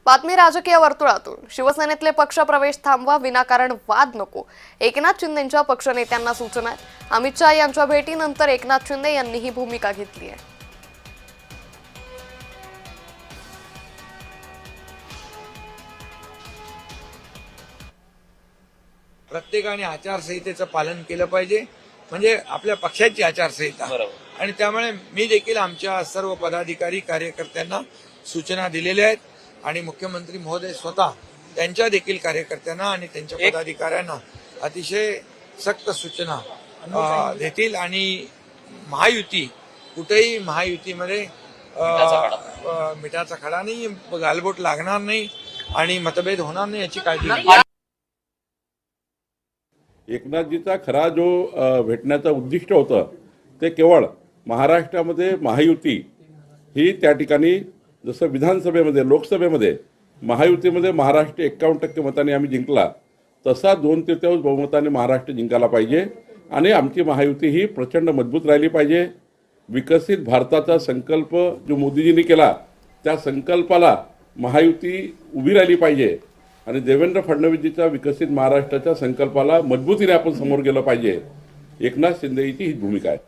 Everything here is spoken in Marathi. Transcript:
बातमी राजकीय वर्तुळातून शिवसेनेतले पक्षप्रवेश थांबवा, विनाकारण वाद नको. एकनाथ शिंदेंच्या पक्षनेत्यांना सूचना. अमित शहा यांच्या भेटीनंतर एकनाथ शिंदे यांनी ही भूमिका घेतली आहे. प्रत्येकाने आचारसंहितेचं पालन केलं पाहिजे, म्हणजे आपल्या पक्षाची आचारसंहिता. आणि त्यामुळे मी देखील आमच्या सर्व पदाधिकारी कार्यकर्त्यांना सूचना दिलेल्या आहेत आणि मुख्यमंत्री महोदय स्वतः त्यांच्या देखील कार्यकर्त्यांना आणि त्यांच्या पदाधिकाऱ्यांना अतिशय सक्त सूचना देतील. आणि महायुती कुठेही महायुतीमध्ये मिठाचा खडा नाही, गालबोट लागणार नाही आणि मतभेद होणार नाही याची काळजी घ्या. एकनाथजीचा खरा जो भेटण्याचं उद्दिष्ट होतं ते केवळ महाराष्ट्रामध्ये महायुती ही त्या ठिकाणी जसं विधानसभेमध्ये लोकसभेमध्ये महायुतीमध्ये महाराष्ट्र 51% मतांनी आम्ही जिंकला, तसा 2/3 बहुमताने महाराष्ट्र जिंकायला पाहिजे आणि आमची महायुती ही प्रचंड मजबूत राहिली पाहिजे. विकसित भारताचा संकल्प जो मोदीजींनी केला त्या संकल्पाला महायुती उभी राहिली पाहिजे आणि देवेंद्र फडणवीसजीच्या विकसित महाराष्ट्राच्या संकल्पाला मजबूतीने आपण समोर गेलं पाहिजे. एकनाथ शिंदेची ही भूमिका आहे.